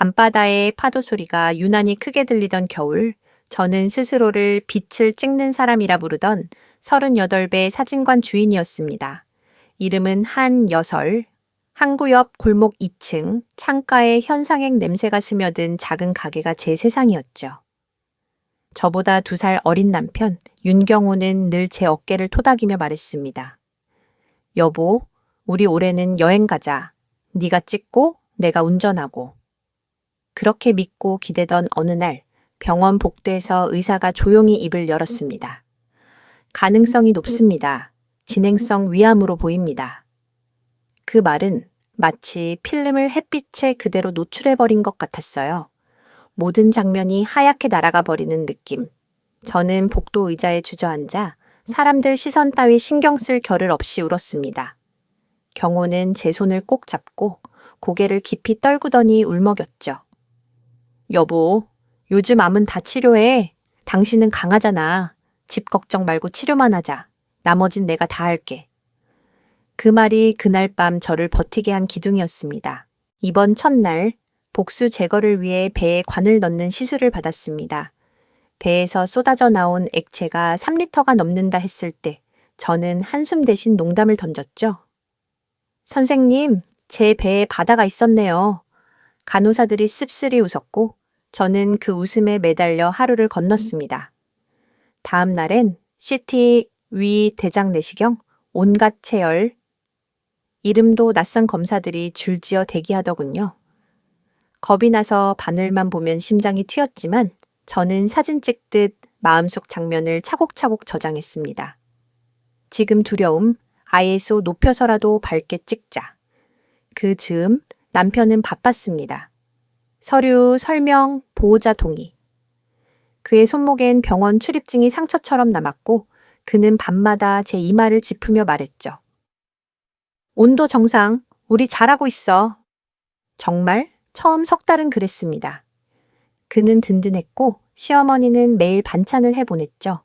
밤바다의 파도 소리가 유난히 크게 들리던 겨울, 저는 스스로를 빛을 찍는 사람이라 부르던 38배 사진관 주인이었습니다. 이름은 한여설. 항구 옆 골목 2층 창가에 현상액 냄새가 스며든 작은 가게가 제 세상이었죠. 저보다 2살 어린 남편 윤경호는 늘 제 어깨를 토닥이며 말했습니다. 여보, 우리 올해는 여행 가자. 네가 찍고 내가 운전하고. 그렇게 믿고 기대던 어느 날 병원 복도에서 의사가 조용히 입을 열었습니다. 가능성이 높습니다. 진행성 위암으로 보입니다. 그 말은 마치 필름을 햇빛에 그대로 노출해버린 것 같았어요. 모든 장면이 하얗게 날아가 버리는 느낌. 저는 복도 의자에 주저앉아 사람들 시선 따위 신경 쓸 겨를 없이 울었습니다. 경호는 제 손을 꼭 잡고 고개를 깊이 떨구더니 울먹였죠. 여보, 요즘 암은 다 치료해. 당신은 강하잖아. 집 걱정 말고 치료만 하자. 나머진 내가 다 할게. 그 말이 그날 밤 저를 버티게 한 기둥이었습니다. 이번 첫날 복수 제거를 위해 배에 관을 넣는 시술을 받았습니다. 배에서 쏟아져 나온 액체가 3리터가 넘는다 했을 때 저는 한숨 대신 농담을 던졌죠. 선생님, 제 배에 바다가 있었네요. 간호사들이 씁쓸히 웃었고 저는 그 웃음에 매달려 하루를 건넜습니다. 다음 날엔 CT, 위, 대장 내시경, 온갖 체열, 이름도 낯선 검사들이 줄지어 대기하더군요. 겁이 나서 바늘만 보면 심장이 튀었지만 저는 사진 찍듯 마음속 장면을 차곡차곡 저장했습니다. 지금 두려움, ISO 높여서라도 밝게 찍자. 그 즈음 남편은 바빴습니다. 서류, 설명, 보호자 동의. 그의 손목엔 병원 출입증이 상처처럼 남았고 그는 밤마다 제 이마를 짚으며 말했죠. 온도 정상, 우리 잘하고 있어. 정말 처음 석 달은 그랬습니다. 그는 든든했고 시어머니는 매일 반찬을 해보냈죠.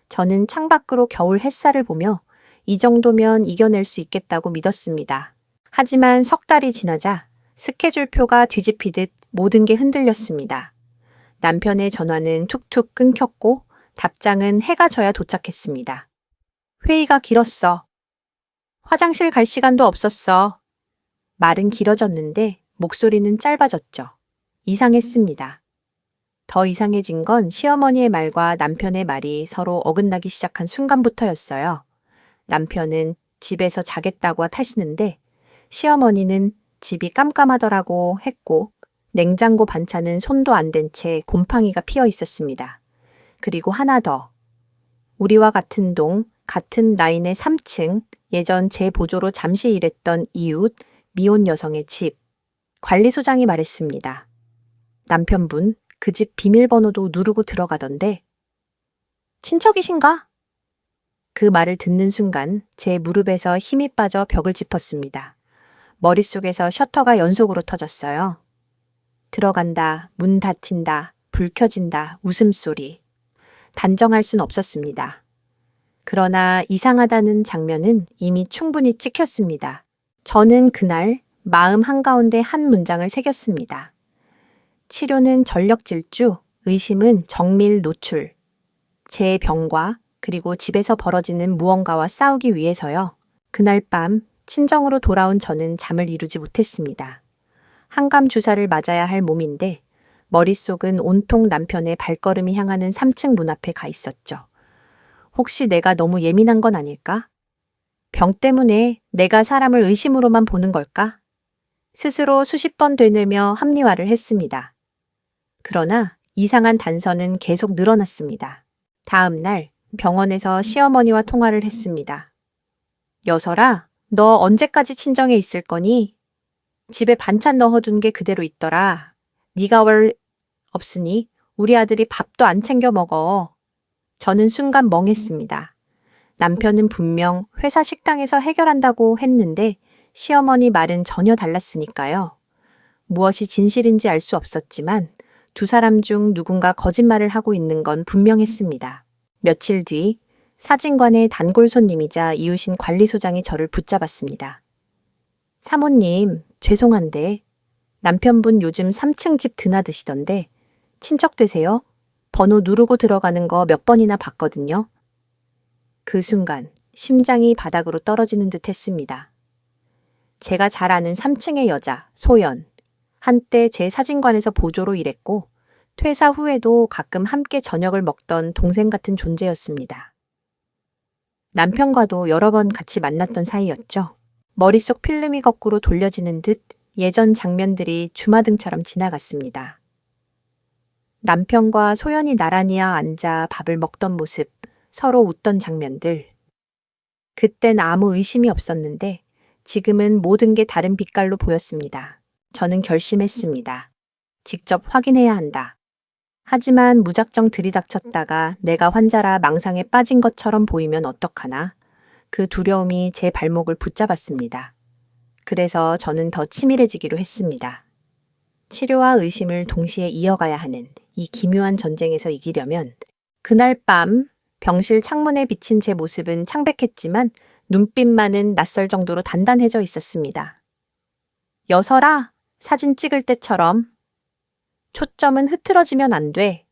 저는 창밖으로 겨울 햇살을 보며 이 정도면 이겨낼 수 있겠다고 믿었습니다. 하지만 석 달이 지나자 스케줄표가 뒤집히듯 모든 게 흔들렸습니다. 남편의 전화는 툭툭 끊겼고 답장은 해가 져야 도착했습니다. 회의가 길었어. 화장실 갈 시간도 없었어. 말은 길어졌는데 목소리는 짧아졌죠. 이상했습니다. 더 이상해진 건 시어머니의 말과 남편의 말이 서로 어긋나기 시작한 순간부터였어요. 남편은 집에서 자겠다고 타시는데 시어머니는 집이 깜깜하더라고 했고 냉장고 반찬은 손도 안 댄 채 곰팡이가 피어 있었습니다. 그리고 하나 더. 우리와 같은 동, 같은 라인의 3층, 예전 제 보조로 잠시 일했던 이웃, 미혼 여성의 집. 관리소장이 말했습니다. 남편분, 그 집 비밀번호도 누르고 들어가던데. 친척이신가? 그 말을 듣는 순간 제 무릎에서 힘이 빠져 벽을 짚었습니다. 머릿속에서 셔터가 연속으로 터졌어요. 들어간다, 문 닫힌다, 불 켜진다, 웃음소리. 단정할 순 없었습니다. 그러나 이상하다는 장면은 이미 충분히 찍혔습니다. 저는 그날 마음 한가운데 한 문장을 새겼습니다. 치료는 전력 질주, 의심은 정밀 노출. 제 병과 그리고 집에서 벌어지는 무언가와 싸우기 위해서요. 그날 밤 친정으로 돌아온 저는 잠을 이루지 못했습니다. 항암 주사를 맞아야 할 몸인데 머릿속은 온통 남편의 발걸음이 향하는 3층 문 앞에 가 있었죠. 혹시 내가 너무 예민한 건 아닐까? 병 때문에 내가 사람을 의심으로만 보는 걸까? 스스로 수십 번 되뇌며 합리화를 했습니다. 그러나 이상한 단서는 계속 늘어났습니다. 다음 날 병원에서 시어머니와 통화를 했습니다. 여설아, 너 언제까지 친정에 있을 거니? 집에 반찬 넣어둔 게 그대로 있더라. 네가 월 없으니 우리 아들이 밥도 안 챙겨 먹어. 저는 순간 멍했습니다. 남편은 분명 회사 식당에서 해결한다고 했는데 시어머니 말은 전혀 달랐으니까요. 무엇이 진실인지 알 수 없었지만 두 사람 중 누군가 거짓말을 하고 있는 건 분명했습니다. 며칠 뒤 사진관의 단골 손님이자 이웃인 관리소장이 저를 붙잡았습니다. 사모님, 죄송한데 남편분 요즘 3층 집 드나드시던데 친척 되세요? 번호 누르고 들어가는 거 몇 번이나 봤거든요. 그 순간 심장이 바닥으로 떨어지는 듯 했습니다. 제가 잘 아는 3층의 여자, 소연. 한때 제 사진관에서 보조로 일했고 퇴사 후에도 가끔 함께 저녁을 먹던 동생 같은 존재였습니다. 남편과도 여러 번 같이 만났던 사이였죠. 머릿속 필름이 거꾸로 돌려지는 듯 예전 장면들이 주마등처럼 지나갔습니다. 남편과 소연이 나란히 앉아 밥을 먹던 모습, 서로 웃던 장면들. 그땐 아무 의심이 없었는데 지금은 모든 게 다른 빛깔로 보였습니다. 저는 결심했습니다. 직접 확인해야 한다. 하지만 무작정 들이닥쳤다가 내가 환자라 망상에 빠진 것처럼 보이면 어떡하나? 그 두려움이 제 발목을 붙잡았습니다. 그래서 저는 더 치밀해지기로 했습니다. 치료와 의심을 동시에 이어가야 하는 이 기묘한 전쟁에서 이기려면 그날 밤 병실 창문에 비친 제 모습은 창백했지만 눈빛만은 낯설 정도로 단단해져 있었습니다. 여설아, 사진 찍을 때처럼. 초점은 흐트러지면 안 돼.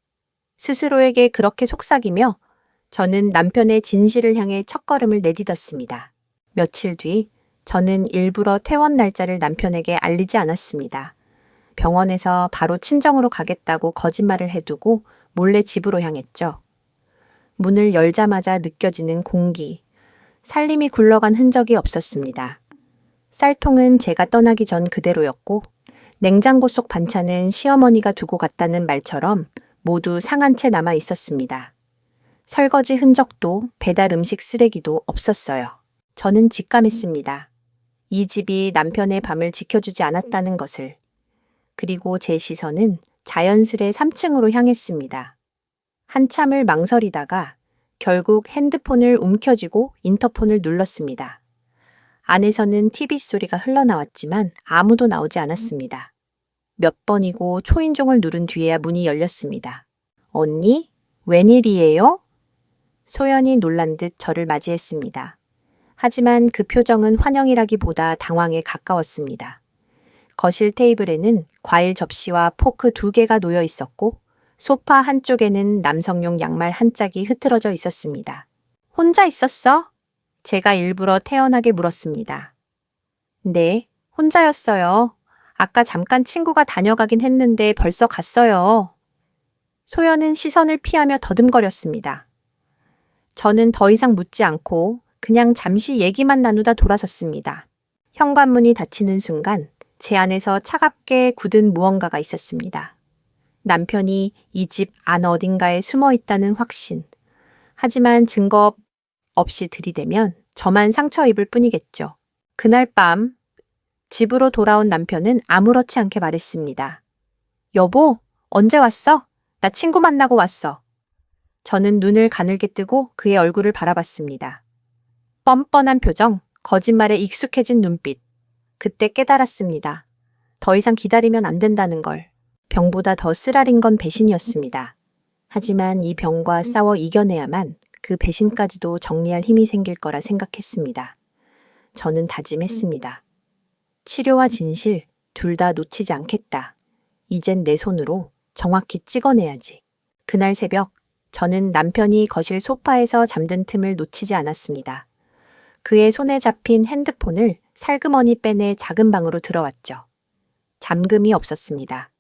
스스로에게 그렇게 속삭이며 저는 남편의 진실을 향해 첫걸음을 내딛었습니다. 며칠 뒤 저는 일부러 퇴원 날짜를 남편에게 알리지 않았습니다. 병원에서 바로 친정으로 가겠다고 거짓말을 해두고 몰래 집으로 향했죠. 문을 열자마자 느껴지는 공기. 살림이 굴러간 흔적이 없었습니다. 쌀통은 제가 떠나기 전 그대로였고 냉장고 속 반찬은 시어머니가 두고 갔다는 말처럼 모두 상한 채 남아 있었습니다. 설거지 흔적도 배달 음식 쓰레기도 없었어요. 저는 직감했습니다. 이 집이 남편의 밤을 지켜주지 않았다는 것을. 그리고 제 시선은 자연스레 3층으로 향했습니다. 한참을 망설이다가 결국 핸드폰을 움켜쥐고 인터폰을 눌렀습니다. 안에서는 TV 소리가 흘러나왔지만 아무도 나오지 않았습니다. 몇 번이고 초인종을 누른 뒤에야 문이 열렸습니다. 언니? 웬일이에요? 소연이 놀란 듯 저를 맞이했습니다. 하지만 그 표정은 환영이라기보다 당황에 가까웠습니다. 거실 테이블에는 과일 접시와 포크 2개가 놓여 있었고 소파 한쪽에는 남성용 양말 한 짝이 흐트러져 있었습니다. 혼자 있었어? 제가 일부러 태연하게 물었습니다. 네, 혼자였어요. 아까 잠깐 친구가 다녀가긴 했는데 벌써 갔어요. 소연은 시선을 피하며 더듬거렸습니다. 저는 더 이상 묻지 않고 그냥 잠시 얘기만 나누다 돌아섰습니다. 현관문이 닫히는 순간 제 안에서 차갑게 굳은 무언가가 있었습니다. 남편이 이 집 안 어딘가에 숨어 있다는 확신. 하지만 증거 없이 들이대면 저만 상처 입을 뿐이겠죠. 그날 밤 집으로 돌아온 남편은 아무렇지 않게 말했습니다. 여보, 언제 왔어? 나 친구 만나고 왔어. 저는 눈을 가늘게 뜨고 그의 얼굴을 바라봤습니다. 뻔뻔한 표정, 거짓말에 익숙해진 눈빛. 그때 깨달았습니다. 더 이상 기다리면 안 된다는 걸. 병보다 더 쓰라린 건 배신이었습니다. 하지만 이 병과 싸워 이겨내야만 그 배신까지도 정리할 힘이 생길 거라 생각했습니다. 저는 다짐했습니다. 치료와 진실 둘 다 놓치지 않겠다. 이젠 내 손으로 정확히 찍어내야지. 그날 새벽 저는 남편이 거실 소파에서 잠든 틈을 놓치지 않았습니다. 그의 손에 잡힌 핸드폰을 살그머니 빼내 작은 방으로 들어왔죠. 잠금이 없었습니다.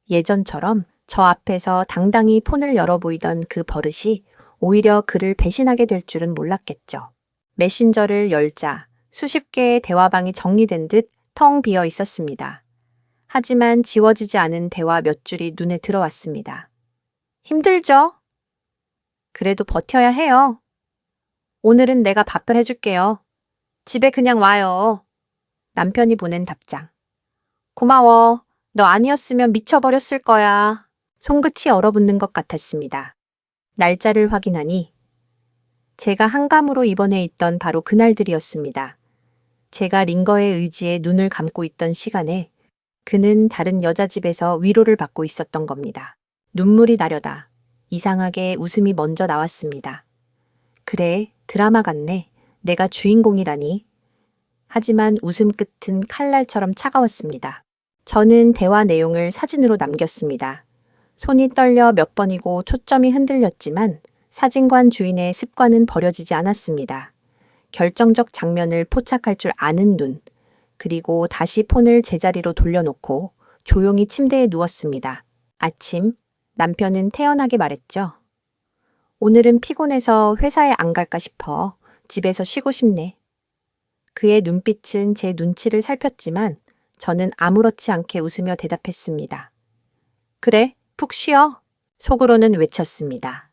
예전처럼 저 앞에서 당당히 폰을 열어 보이던 그 버릇이 오히려 그를 배신하게 될 줄은 몰랐겠죠. 메신저를 열자 수십 개의 대화방이 정리된 듯 텅 비어 있었습니다. 하지만 지워지지 않은 대화 몇 줄이 눈에 들어왔습니다. 힘들죠? 그래도 버텨야 해요. 오늘은 내가 밥을 해줄게요. 집에 그냥 와요. 남편이 보낸 답장. 고마워. 너 아니었으면 미쳐버렸을 거야. 손끝이 얼어붙는 것 같았습니다. 날짜를 확인하니 제가 한감으로 입원해 있던 바로 그날들이었습니다. 제가 링거의 의지에 눈을 감고 있던 시간에 그는 다른 여자 집에서 위로를 받고 있었던 겁니다. 눈물이 나려다 이상하게 웃음이 먼저 나왔습니다. 그래, 드라마 같네. 내가 주인공이라니. 하지만 웃음 끝은 칼날처럼 차가웠습니다. 저는 대화 내용을 사진으로 남겼습니다. 손이 떨려 몇 번이고 초점이 흔들렸지만 사진관 주인의 습관은 버려지지 않았습니다. 결정적 장면을 포착할 줄 아는 눈, 그리고 다시 폰을 제자리로 돌려놓고 조용히 침대에 누웠습니다. 아침, 남편은 태연하게 말했죠. 오늘은 피곤해서 회사에 안 갈까 싶어. 집에서 쉬고 싶네. 그의 눈빛은 제 눈치를 살폈지만 저는 아무렇지 않게 웃으며 대답했습니다. 그래, 푹 쉬어. 속으로는 외쳤습니다.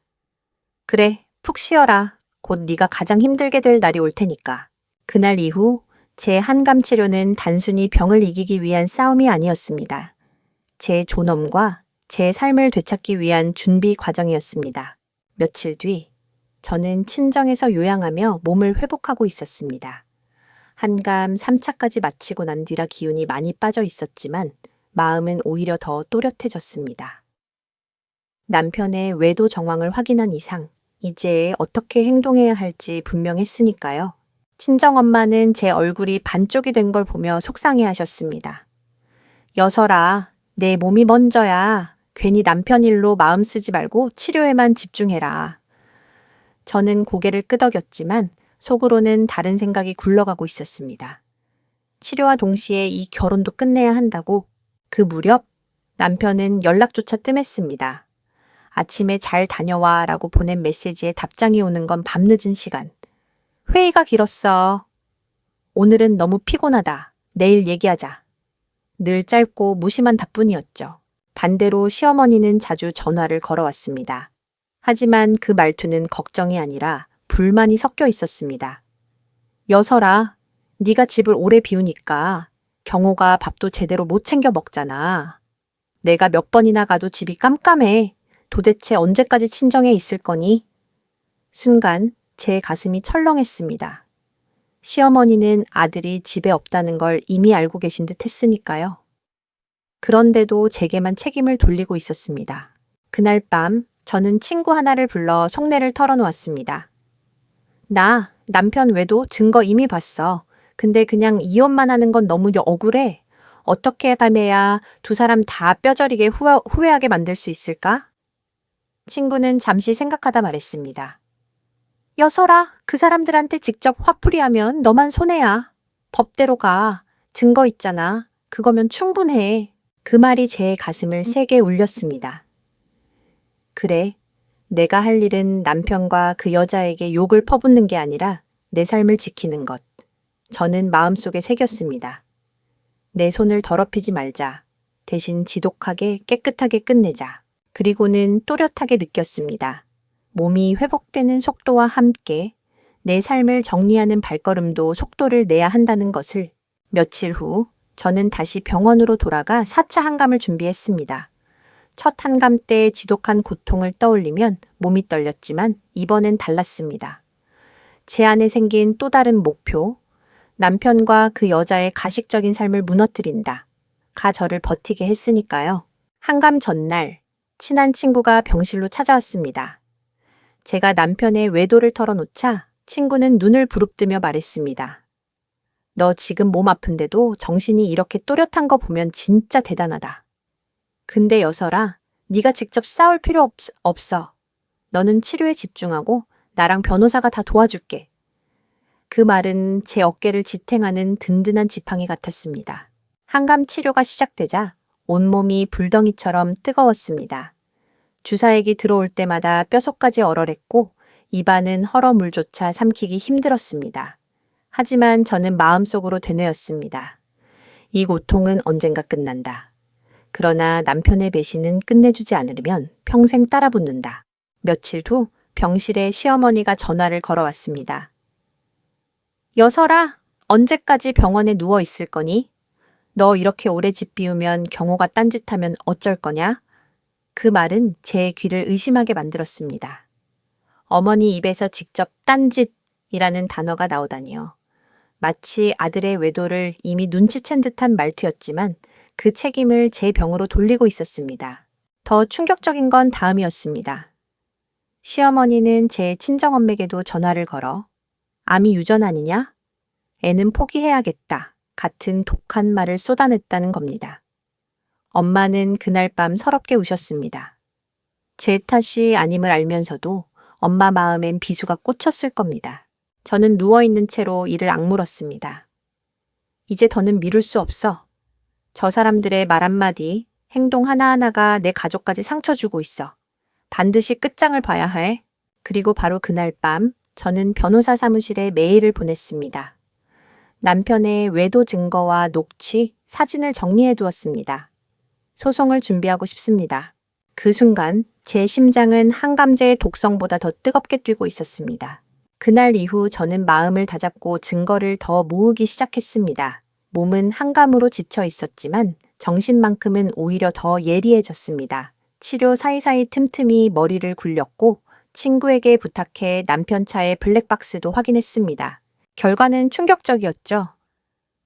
그래, 푹 쉬어라. 곧 네가 가장 힘들게 될 날이 올 테니까. 그날 이후 제 한감 치료는 단순히 병을 이기기 위한 싸움이 아니었습니다. 제 존엄과 제 삶을 되찾기 위한 준비 과정이었습니다. 며칠 뒤 저는 친정에서 요양하며 몸을 회복하고 있었습니다. 한감 3차까지 마치고 난 뒤라 기운이 많이 빠져 있었지만 마음은 오히려 더 또렷해졌습니다. 남편의 외도 정황을 확인한 이상 이제 어떻게 행동해야 할지 분명했으니까요. 친정엄마는 제 얼굴이 반쪽이 된 걸 보며 속상해하셨습니다. 여설아, 내 몸이 먼저야. 괜히 남편 일로 마음 쓰지 말고 치료에만 집중해라. 저는 고개를 끄덕였지만 속으로는 다른 생각이 굴러가고 있었습니다. 치료와 동시에 이 결혼도 끝내야 한다고. 그 무렵 남편은 연락조차 뜸했습니다. 아침에 잘 다녀와 라고 보낸 메시지에 답장이 오는 건 밤늦은 시간. 회의가 길었어. 오늘은 너무 피곤하다. 내일 얘기하자. 늘 짧고 무심한 답변이었죠. 반대로 시어머니는 자주 전화를 걸어왔습니다. 하지만 그 말투는 걱정이 아니라 불만이 섞여 있었습니다. 여설아, 네가 집을 오래 비우니까 경호가 밥도 제대로 못 챙겨 먹잖아. 내가 몇 번이나 가도 집이 깜깜해. 도대체 언제까지 친정에 있을 거니? 순간 제 가슴이 철렁했습니다. 시어머니는 아들이 집에 없다는 걸 이미 알고 계신 듯 했으니까요. 그런데도 제게만 책임을 돌리고 있었습니다. 그날 밤 저는 친구 하나를 불러 속내를 털어놓았습니다. 나 남편 외도 증거 이미 봤어. 근데 그냥 이혼만 하는 건 너무 억울해. 어떻게 하면야 두 사람 다 뼈저리게 후회하게 만들 수 있을까? 친구는 잠시 생각하다 말했습니다. 여설아, 그 사람들한테 직접 화풀이하면 너만 손해야. 법대로 가. 증거 있잖아. 그거면 충분해. 그 말이 제 가슴을 세게 울렸습니다. 그래, 내가 할 일은 남편과 그 여자에게 욕을 퍼붓는 게 아니라 내 삶을 지키는 것. 저는 마음속에 새겼습니다. 내 손을 더럽히지 말자. 대신 지독하게 깨끗하게 끝내자. 그리고는 또렷하게 느꼈습니다. 몸이 회복되는 속도와 함께 내 삶을 정리하는 발걸음도 속도를 내야 한다는 것을. 며칠 후 저는 다시 병원으로 돌아가 4차 한감을 준비했습니다. 첫 한감 때의 지독한 고통을 떠올리면 몸이 떨렸지만 이번엔 달랐습니다. 제 안에 생긴 또 다른 목표, 남편과 그 여자의 가식적인 삶을 무너뜨린다. 저를 버티게 했으니까요. 한감 전날 친한 친구가 병실로 찾아왔습니다. 제가 남편의 외도를 털어놓자 친구는 눈을 부릅뜨며 말했습니다. 너 지금 몸 아픈데도 정신이 이렇게 또렷한 거 보면 진짜 대단하다. 근데 여설아, 네가 직접 싸울 필요 없어. 너는 치료에 집중하고 나랑 변호사가 다 도와줄게. 그 말은 제 어깨를 지탱하는 든든한 지팡이 같았습니다. 한감 치료가 시작되자 온몸이 불덩이처럼 뜨거웠습니다. 주사액이 들어올 때마다 뼛속까지 얼얼했고 입안은 헐어 물조차 삼키기 힘들었습니다. 하지만 저는 마음속으로 되뇌었습니다. 이 고통은 언젠가 끝난다. 그러나 남편의 배신은 끝내주지 않으면 평생 따라붙는다. 며칠 후 병실에 시어머니가 전화를 걸어왔습니다. 여설아, 언제까지 병원에 누워 있을 거니? 너 이렇게 오래 집 비우면 경호가 딴짓하면 어쩔 거냐? 그 말은 제 귀를 의심하게 만들었습니다. 어머니 입에서 직접 딴짓이라는 단어가 나오다니요. 마치 아들의 외도를 이미 눈치챈 듯한 말투였지만 그 책임을 제 병으로 돌리고 있었습니다. 더 충격적인 건 다음이었습니다. 시어머니는 제 친정엄매에게도 전화를 걸어 암이 유전 아니냐? 애는 포기해야겠다. 같은 독한 말을 쏟아냈다는 겁니다. 엄마는 그날 밤 서럽게 우셨습니다. 제 탓이 아님을 알면서도 엄마 마음엔 비수가 꽂혔을 겁니다. 저는 누워있는 채로 이를 악물었습니다. 이제 더는 미룰 수 없어. 저 사람들의 말 한마디, 행동 하나하나가 내 가족까지 상처 주고 있어. 반드시 끝장을 봐야 해. 그리고 바로 그날 밤 저는 변호사 사무실에 메일을 보냈습니다. 남편의 외도 증거와 녹취, 사진을 정리해 두었습니다. 소송을 준비하고 싶습니다. 그 순간 제 심장은 한감제의 독성보다 더 뜨겁게 뛰고 있었습니다. 그날 이후 저는 마음을 다잡고 증거를 더 모으기 시작했습니다. 몸은 한감으로 지쳐 있었지만 정신만큼은 오히려 더 예리해졌습니다. 치료 사이사이 틈틈이 머리를 굴렸고 친구에게 부탁해 남편 차의 블랙박스도 확인했습니다. 결과는 충격적이었죠.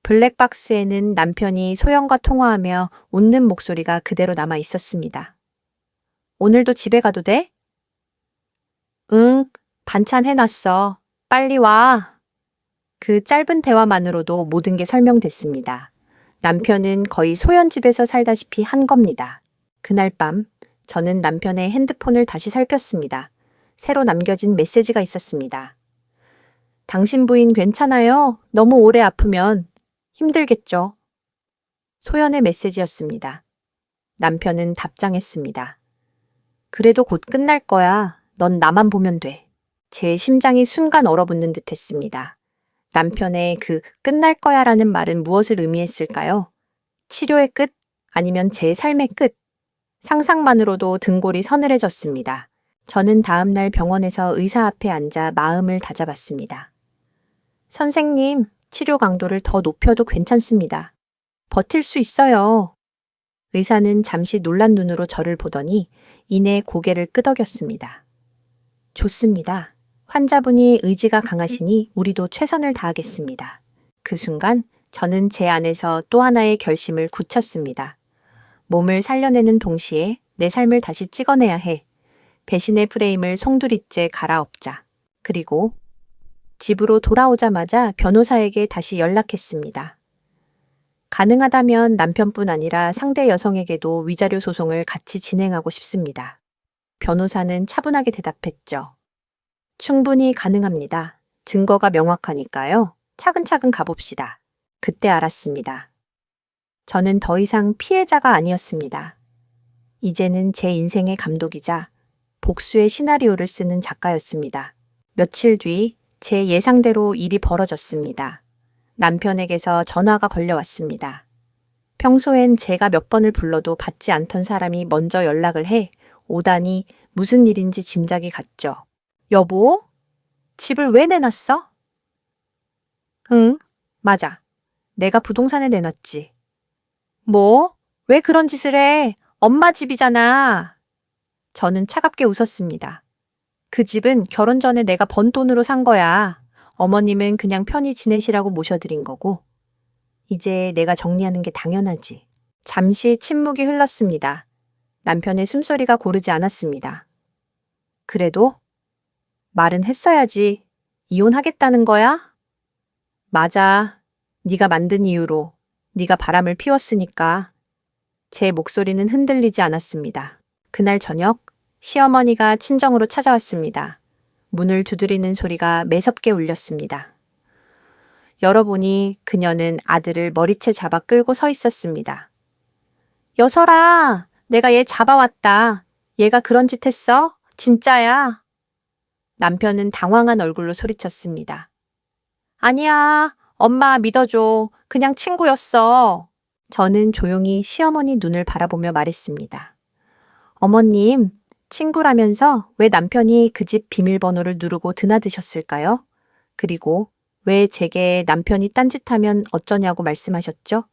블랙박스에는 남편이 소영과 통화하며 웃는 목소리가 그대로 남아 있었습니다. 오늘도 집에 가도 돼? 응, 반찬 해놨어. 빨리 와. 그 짧은 대화만으로도 모든 게 설명됐습니다. 남편은 거의 소연집에서 살다시피 한 겁니다. 그날 밤 저는 남편의 핸드폰을 다시 살폈습니다. 새로 남겨진 메시지가 있었습니다. 당신 부인 괜찮아요? 너무 오래 아프면 힘들겠죠. 소연의 메시지였습니다. 남편은 답장했습니다. 그래도 곧 끝날 거야. 넌 나만 보면 돼. 제 심장이 순간 얼어붙는 듯 했습니다. 남편의 그 끝날 거야 라는 말은 무엇을 의미했을까요? 치료의 끝? 아니면 제 삶의 끝? 상상만으로도 등골이 서늘해졌습니다. 저는 다음 날 병원에서 의사 앞에 앉아 마음을 다잡았습니다. 선생님, 치료 강도를 더 높여도 괜찮습니다. 버틸 수 있어요. 의사는 잠시 놀란 눈으로 저를 보더니 이내 고개를 끄덕였습니다. 좋습니다. 환자분이 의지가 강하시니 우리도 최선을 다하겠습니다. 그 순간 저는 제 안에서 또 하나의 결심을 굳혔습니다. 몸을 살려내는 동시에 내 삶을 다시 찍어내야 해. 배신의 프레임을 송두리째 갈아엎자. 그리고 집으로 돌아오자마자 변호사에게 다시 연락했습니다. 가능하다면 남편뿐 아니라 상대 여성에게도 위자료 소송을 같이 진행하고 싶습니다. 변호사는 차분하게 대답했죠. 충분히 가능합니다. 증거가 명확하니까요. 차근차근 가봅시다. 그때 알았습니다. 저는 더 이상 피해자가 아니었습니다. 이제는 제 인생의 감독이자 복수의 시나리오를 쓰는 작가였습니다. 며칠 뒤 제 예상대로 일이 벌어졌습니다. 남편에게서 전화가 걸려왔습니다. 평소엔 제가 몇 번을 불러도 받지 않던 사람이 먼저 연락을 해 오다니 무슨 일인지 짐작이 갔죠. 여보? 집을 왜 내놨어? 응, 맞아. 내가 부동산에 내놨지. 뭐? 왜 그런 짓을 해? 엄마 집이잖아. 저는 차갑게 웃었습니다. 그 집은 결혼 전에 내가 번 돈으로 산 거야. 어머님은 그냥 편히 지내시라고 모셔드린 거고. 이제 내가 정리하는 게 당연하지. 잠시 침묵이 흘렀습니다. 남편의 숨소리가 고르지 않았습니다. 그래도? 말은 했어야지. 이혼하겠다는 거야? 맞아. 네가 만든 이유로. 네가 바람을 피웠으니까. 제 목소리는 흔들리지 않았습니다. 그날 저녁 시어머니가 친정으로 찾아왔습니다. 문을 두드리는 소리가 매섭게 울렸습니다. 열어보니 그녀는 아들을 머리채 잡아 끌고 서 있었습니다. 여설아, 내가 얘 잡아왔다. 얘가 그런 짓 했어? 진짜야? 남편은 당황한 얼굴로 소리쳤습니다. 아니야, 엄마 믿어줘. 그냥 친구였어. 저는 조용히 시어머니 눈을 바라보며 말했습니다. 어머님, 친구라면서 왜 남편이 그 집 비밀번호를 누르고 드나드셨을까요? 그리고 왜 제게 남편이 딴짓하면 어쩌냐고 말씀하셨죠?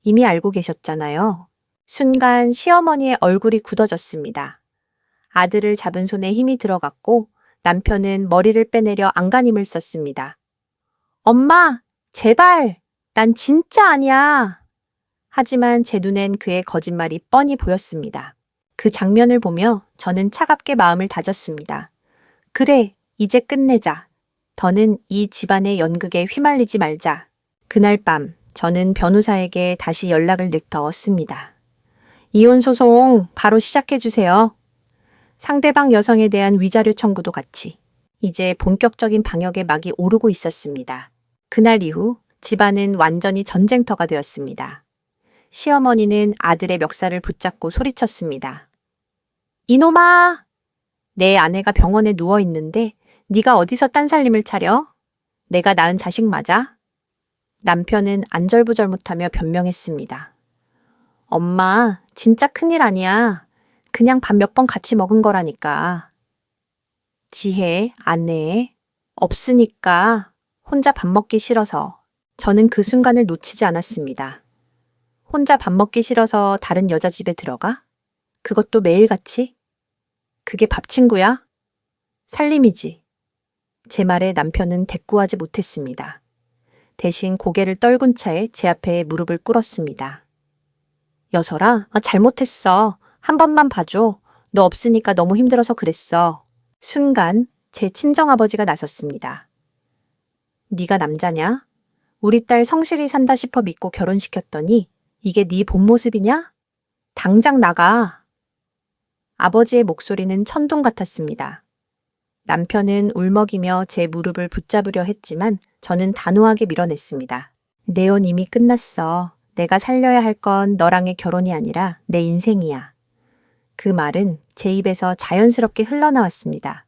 이미 알고 계셨잖아요. 순간 시어머니의 얼굴이 굳어졌습니다. 아들을 잡은 손에 힘이 들어갔고 남편은 머리를 빼내려 안간힘을 썼습니다. 엄마, 제발! 난 진짜 아니야! 하지만 제 눈엔 그의 거짓말이 뻔히 보였습니다. 그 장면을 보며 저는 차갑게 마음을 다졌습니다. 그래, 이제 끝내자. 더는 이 집안의 연극에 휘말리지 말자. 그날 밤 저는 변호사에게 다시 연락을 늦더었습니다. 이혼 소송 바로 시작해주세요. 상대방 여성에 대한 위자료 청구도 같이. 이제 본격적인 방역의 막이 오르고 있었습니다. 그날 이후 집안은 완전히 전쟁터가 되었습니다. 시어머니는 아들의 멱살을 붙잡고 소리쳤습니다. 이놈아! 내 아내가 병원에 누워 있는데 네가 어디서 딴살림을 차려? 내가 낳은 자식 맞아? 남편은 안절부절 못하며 변명했습니다. 엄마, 진짜 큰일 아니야. 그냥 밥 몇 번 같이 먹은 거라니까. 지혜, 아내, 없으니까 혼자 밥 먹기 싫어서. 저는 그 순간을 놓치지 않았습니다. 혼자 밥 먹기 싫어서 다른 여자 집에 들어가? 그것도 매일같이? 그게 밥 친구야? 살림이지. 제 말에 남편은 대꾸하지 못했습니다. 대신 고개를 떨군 채 제 앞에 무릎을 꿇었습니다. 여설아, 잘못했어. 한 번만 봐줘. 너 없으니까 너무 힘들어서 그랬어. 순간 제 친정아버지가 나섰습니다. 네가 남자냐? 우리 딸 성실히 산다 싶어 믿고 결혼시켰더니 이게 네 본 모습이냐? 당장 나가. 아버지의 목소리는 천둥 같았습니다. 남편은 울먹이며 제 무릎을 붙잡으려 했지만 저는 단호하게 밀어냈습니다. 내 혼 이미 끝났어. 내가 살려야 할 건 너랑의 결혼이 아니라 내 인생이야. 그 말은 제 입에서 자연스럽게 흘러나왔습니다.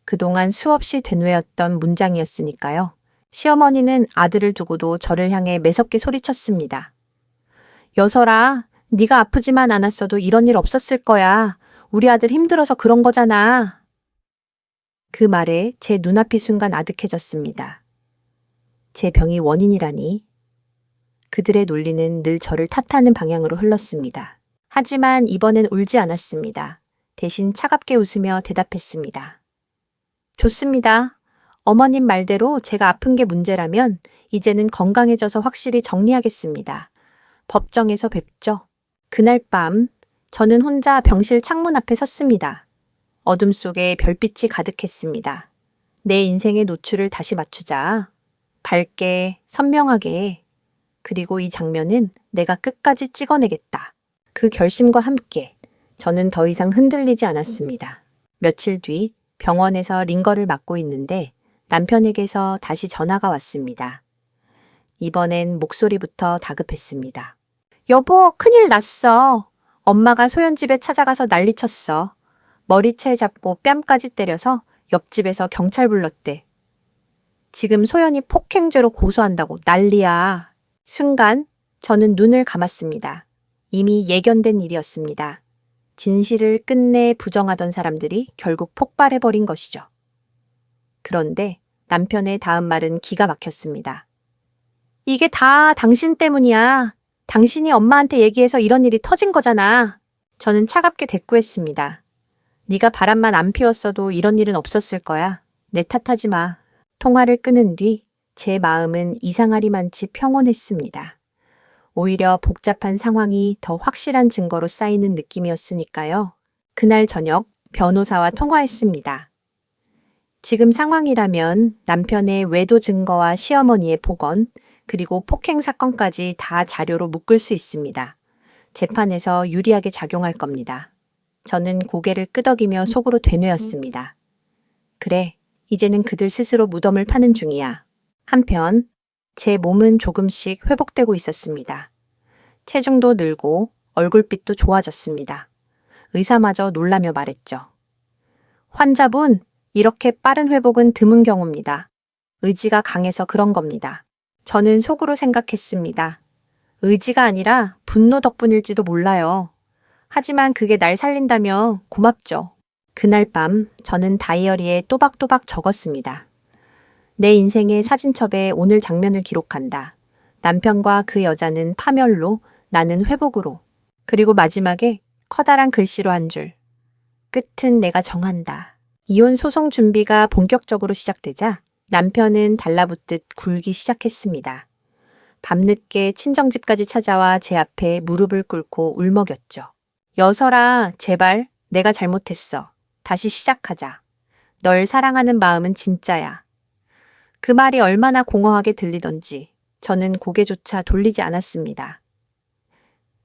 그동안 수없이 되뇌었던 문장이었으니까요. 시어머니는 아들을 두고도 저를 향해 매섭게 소리쳤습니다. 여설아, 네가 아프지만 않았어도 이런 일 없었을 거야. 우리 아들 힘들어서 그런 거잖아. 그 말에 제 눈앞이 순간 아득해졌습니다. 제 병이 원인이라니. 그들의 논리는 늘 저를 탓하는 방향으로 흘렀습니다. 하지만 이번엔 울지 않았습니다. 대신 차갑게 웃으며 대답했습니다. 좋습니다. 어머님 말대로 제가 아픈 게 문제라면 이제는 건강해져서 확실히 정리하겠습니다. 법정에서 뵙죠. 그날 밤 저는 혼자 병실 창문 앞에 섰습니다. 어둠 속에 별빛이 가득했습니다. 내 인생의 노출을 다시 맞추자. 밝게, 선명하게. 그리고 이 장면은 내가 끝까지 찍어내겠다. 그 결심과 함께 저는 더 이상 흔들리지 않았습니다. 며칠 뒤 병원에서 링거를 맡고 있는데 남편에게서 다시 전화가 왔습니다. 이번엔 목소리부터 다급했습니다. 여보, 큰일 났어. 엄마가 소연 집에 찾아가서 난리쳤어. 머리채 잡고 뺨까지 때려서 옆집에서 경찰 불렀대. 지금 소연이 폭행죄로 고소한다고 난리야. 순간 저는 눈을 감았습니다. 이미 예견된 일이었습니다. 진실을 끝내 부정하던 사람들이 결국 폭발해버린 것이죠. 그런데 남편의 다음 말은 기가 막혔습니다. 이게 다 당신 때문이야. 당신이 엄마한테 얘기해서 이런 일이 터진 거잖아. 저는 차갑게 대꾸했습니다. 네가 바람만 안 피웠어도 이런 일은 없었을 거야. 내 탓하지 마. 통화를 끊은 뒤 제 마음은 이상하리만치 평온했습니다. 오히려 복잡한 상황이 더 확실한 증거로 쌓이는 느낌이었으니까요. 그날 저녁 변호사와 통화했습니다. 지금 상황이라면 남편의 외도 증거와 시어머니의 폭언, 그리고 폭행 사건까지 다 자료로 묶을 수 있습니다. 재판에서 유리하게 작용할 겁니다. 저는 고개를 끄덕이며 속으로 되뇌었습니다. 그래, 이제는 그들 스스로 무덤을 파는 중이야. 한편 제 몸은 조금씩 회복되고 있었습니다. 체중도 늘고 얼굴빛도 좋아졌습니다. 의사마저 놀라며 말했죠. 환자분, 이렇게 빠른 회복은 드문 경우입니다. 의지가 강해서 그런 겁니다. 저는 속으로 생각했습니다. 의지가 아니라 분노 덕분일지도 몰라요. 하지만 그게 날 살린다면 고맙죠. 그날 밤 저는 다이어리에 또박또박 적었습니다. 내 인생의 사진첩에 오늘 장면을 기록한다. 남편과 그 여자는 파멸로, 나는 회복으로. 그리고 마지막에 커다란 글씨로 한 줄. 끝은 내가 정한다. 이혼 소송 준비가 본격적으로 시작되자 남편은 달라붙듯 굴기 시작했습니다. 밤늦게 친정집까지 찾아와 제 앞에 무릎을 꿇고 울먹였죠. 여설아, 제발 내가 잘못했어. 다시 시작하자. 널 사랑하는 마음은 진짜야. 그 말이 얼마나 공허하게 들리던지 저는 고개조차 돌리지 않았습니다.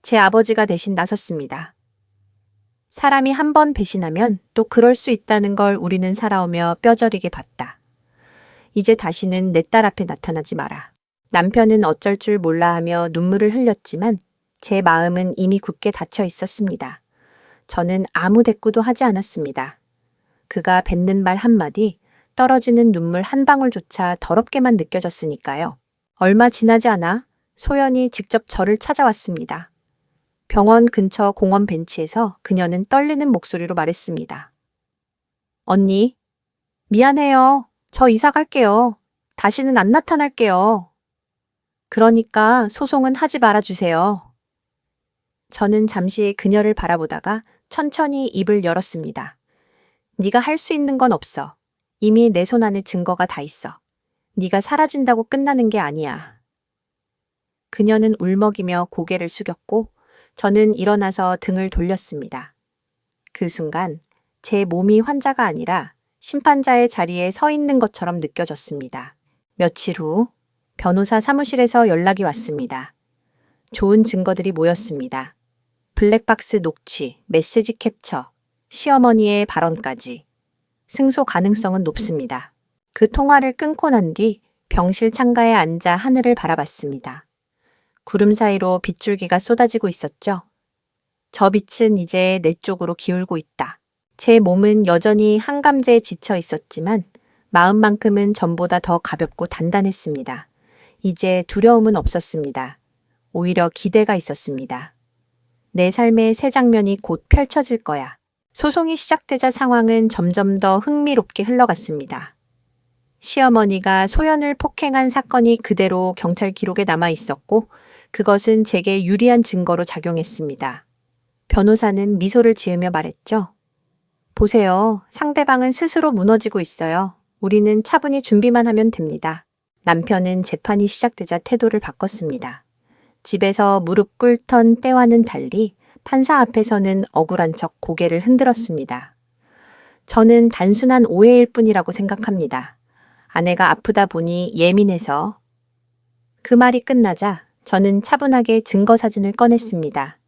제 아버지가 대신 나섰습니다. 사람이 한 번 배신하면 또 그럴 수 있다는 걸 우리는 살아오며 뼈저리게 봤다. 이제 다시는 내 딸 앞에 나타나지 마라. 남편은 어쩔 줄 몰라 하며 눈물을 흘렸지만 제 마음은 이미 굳게 닫혀 있었습니다. 저는 아무 대꾸도 하지 않았습니다. 그가 뱉는 말 한마디, 떨어지는 눈물 한 방울조차 더럽게만 느껴졌으니까요. 얼마 지나지 않아 소연이 직접 저를 찾아왔습니다. 병원 근처 공원 벤치에서 그녀는 떨리는 목소리로 말했습니다. 언니, 미안해요. 저 이사 갈게요. 다시는 안 나타날게요. 그러니까 소송은 하지 말아주세요. 저는 잠시 그녀를 바라보다가 천천히 입을 열었습니다. 네가 할 수 있는 건 없어. 이미 내 손 안에 증거가 다 있어. 네가 사라진다고 끝나는 게 아니야. 그녀는 울먹이며 고개를 숙였고 저는 일어나서 등을 돌렸습니다. 그 순간 제 몸이 환자가 아니라 심판자의 자리에 서 있는 것처럼 느껴졌습니다. 며칠 후 변호사 사무실에서 연락이 왔습니다. 좋은 증거들이 모였습니다. 블랙박스 녹취, 메시지 캡처, 시어머니의 발언까지. 승소 가능성은 높습니다. 그 통화를 끊고 난 뒤 병실 창가에 앉아 하늘을 바라봤습니다. 구름 사이로 빗줄기가 쏟아지고 있었죠. 저 빛은 이제 내 쪽으로 기울고 있다. 제 몸은 여전히 한감제에 지쳐 있었지만 마음만큼은 전보다 더 가볍고 단단했습니다. 이제 두려움은 없었습니다. 오히려 기대가 있었습니다. 내 삶의 새 장면이 곧 펼쳐질 거야. 소송이 시작되자 상황은 점점 더 흥미롭게 흘러갔습니다. 시어머니가 소연을 폭행한 사건이 그대로 경찰 기록에 남아 있었고 그것은 제게 유리한 증거로 작용했습니다. 변호사는 미소를 지으며 말했죠. 보세요. 상대방은 스스로 무너지고 있어요. 우리는 차분히 준비만 하면 됩니다. 남편은 재판이 시작되자 태도를 바꿨습니다. 집에서 무릎 꿇던 때와는 달리 판사 앞에서는 억울한 척 고개를 흔들었습니다. 저는 단순한 오해일 뿐이라고 생각합니다. 아내가 아프다 보니 예민해서. 그 말이 끝나자 저는 차분하게 증거 사진을 꺼냈습니다.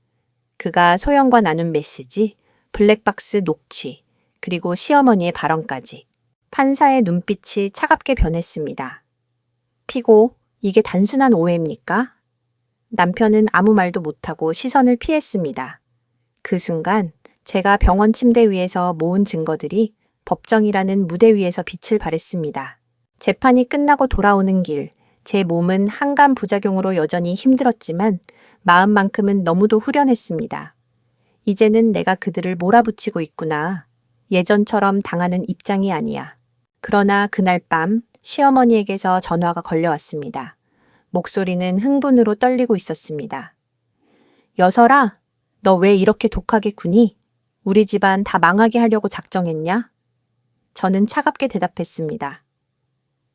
그가 소연과 나눈 메시지, 블랙박스 녹취, 그리고 시어머니의 발언까지. 판사의 눈빛이 차갑게 변했습니다. 피고, 이게 단순한 오해입니까? 남편은 아무 말도 못하고 시선을 피했습니다. 그 순간 제가 병원 침대 위에서 모은 증거들이 법정이라는 무대 위에서 빛을 발했습니다. 재판이 끝나고 돌아오는 길, 제 몸은 한감 부작용으로 여전히 힘들었지만 마음만큼은 너무도 후련했습니다. 이제는 내가 그들을 몰아붙이고 있구나. 예전처럼 당하는 입장이 아니야. 그러나 그날 밤 시어머니에게서 전화가 걸려왔습니다. 목소리는 흥분으로 떨리고 있었습니다. 여설아, 너 왜 이렇게 독하게 구니? 우리 집안 다 망하게 하려고 작정했냐? 저는 차갑게 대답했습니다.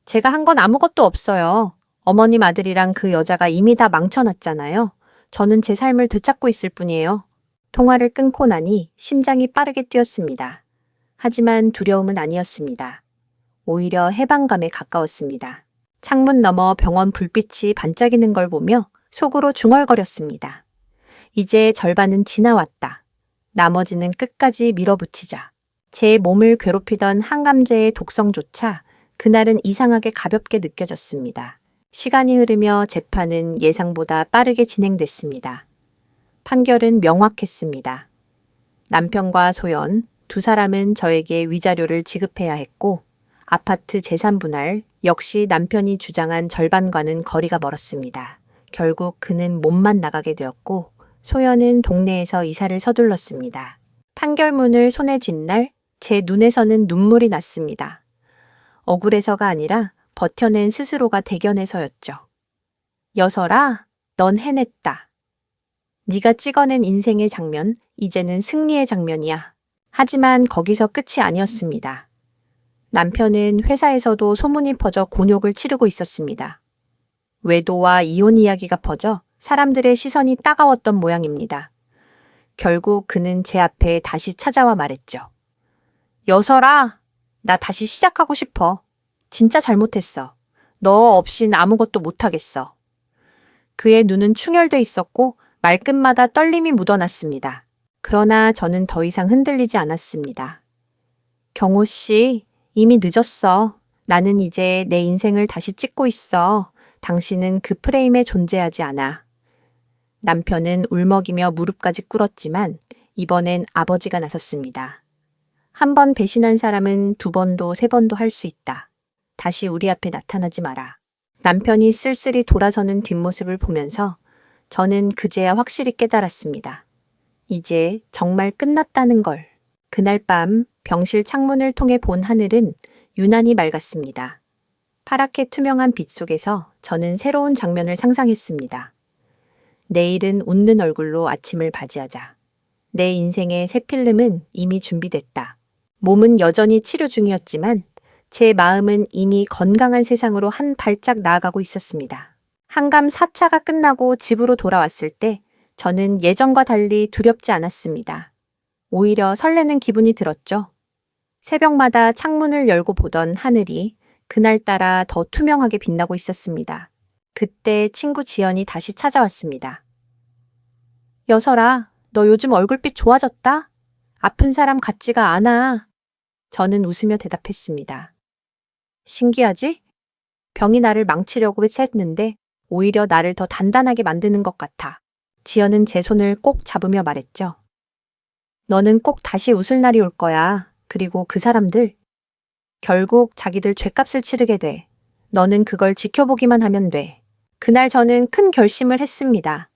제가 한 건 아무것도 없어요. 어머님 아들이랑 그 여자가 이미 다 망쳐놨잖아요. 저는 제 삶을 되찾고 있을 뿐이에요. 통화를 끊고 나니 심장이 빠르게 뛰었습니다. 하지만 두려움은 아니었습니다. 오히려 해방감에 가까웠습니다. 창문 너머 병원 불빛이 반짝이는 걸 보며 속으로 중얼거렸습니다. 이제 절반은 지나왔다. 나머지는 끝까지 밀어붙이자. 제 몸을 괴롭히던 항감제의 독성조차 그날은 이상하게 가볍게 느껴졌습니다. 시간이 흐르며 재판은 예상보다 빠르게 진행됐습니다. 판결은 명확했습니다. 남편과 소연, 두 사람은 저에게 위자료를 지급해야 했고 아파트 재산 분할 역시 남편이 주장한 절반과는 거리가 멀었습니다. 결국 그는 몸만 나가게 되었고 소연은 동네에서 이사를 서둘렀습니다. 판결문을 손에 쥔 날 제 눈에서는 눈물이 났습니다. 억울해서가 아니라 버텨낸 스스로가 대견해서였죠. 여설아, 넌 해냈다. 네가 찍어낸 인생의 장면, 이제는 승리의 장면이야. 하지만 거기서 끝이 아니었습니다. 남편은 회사에서도 소문이 퍼져 곤욕을 치르고 있었습니다. 외도와 이혼 이야기가 퍼져 사람들의 시선이 따가웠던 모양입니다. 결국 그는 제 앞에 다시 찾아와 말했죠. 여설아, 나 다시 시작하고 싶어. 진짜 잘못했어. 너 없인 아무것도 못하겠어. 그의 눈은 충혈돼 있었고 말끝마다 떨림이 묻어났습니다. 그러나 저는 더 이상 흔들리지 않았습니다. 경호 씨, 이미 늦었어. 나는 이제 내 인생을 다시 찍고 있어. 당신은 그 프레임에 존재하지 않아. 남편은 울먹이며 무릎까지 꿇었지만 이번엔 아버지가 나섰습니다. 한 번 배신한 사람은 두 번도 세 번도 할 수 있다. 다시 우리 앞에 나타나지 마라. 남편이 쓸쓸히 돌아서는 뒷모습을 보면서 저는 그제야 확실히 깨달았습니다. 이제 정말 끝났다는 걸. 그날 밤 병실 창문을 통해 본 하늘은 유난히 맑았습니다. 파랗게 투명한 빛 속에서 저는 새로운 장면을 상상했습니다. 내일은 웃는 얼굴로 아침을 맞이하자. 내 인생의 새 필름은 이미 준비됐다. 몸은 여전히 치료 중이었지만 제 마음은 이미 건강한 세상으로 한 발짝 나아가고 있었습니다. 한감 4차가 끝나고 집으로 돌아왔을 때 저는 예전과 달리 두렵지 않았습니다. 오히려 설레는 기분이 들었죠. 새벽마다 창문을 열고 보던 하늘이 그날따라 더 투명하게 빛나고 있었습니다. 그때 친구 지연이 다시 찾아왔습니다. 여설아, 너 요즘 얼굴빛 좋아졌다? 아픈 사람 같지가 않아. 저는 웃으며 대답했습니다. 신기하지? 병이 나를 망치려고 했는데 오히려 나를 더 단단하게 만드는 것 같아. 지연은 제 손을 꼭 잡으며 말했죠. 너는 꼭 다시 웃을 날이 올 거야. 그리고 그 사람들, 결국 자기들 죗값을 치르게 돼. 너는 그걸 지켜보기만 하면 돼. 그날 저는 큰 결심을 했습니다.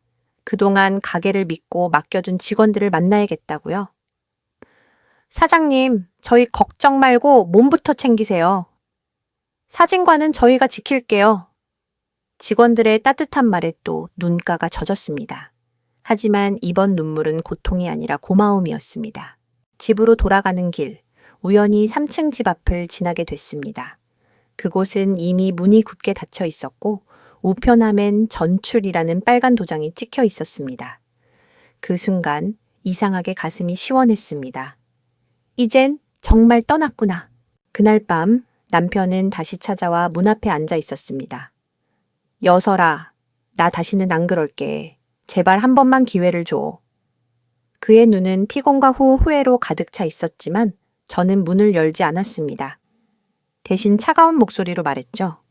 그동안 가게를 믿고 맡겨둔 직원들을 만나야겠다고요. 사장님, 저희 걱정 말고 몸부터 챙기세요. 사진관은 저희가 지킬게요. 직원들의 따뜻한 말에 또 눈가가 젖었습니다. 하지만 이번 눈물은 고통이 아니라 고마움이었습니다. 집으로 돌아가는 길, 우연히 3층 집 앞을 지나게 됐습니다. 그곳은 이미 문이 굳게 닫혀 있었고 우편함엔 전출이라는 빨간 도장이 찍혀 있었습니다. 그 순간 이상하게 가슴이 시원했습니다. 이젠 정말 떠났구나. 그날 밤 남편은 다시 찾아와 문 앞에 앉아 있었습니다. 여설아, 나 다시는 안 그럴게. 제발 한 번만 기회를 줘. 그의 눈은 피곤과 후회로 가득 차 있었지만 저는 문을 열지 않았습니다. 대신 차가운 목소리로 말했죠.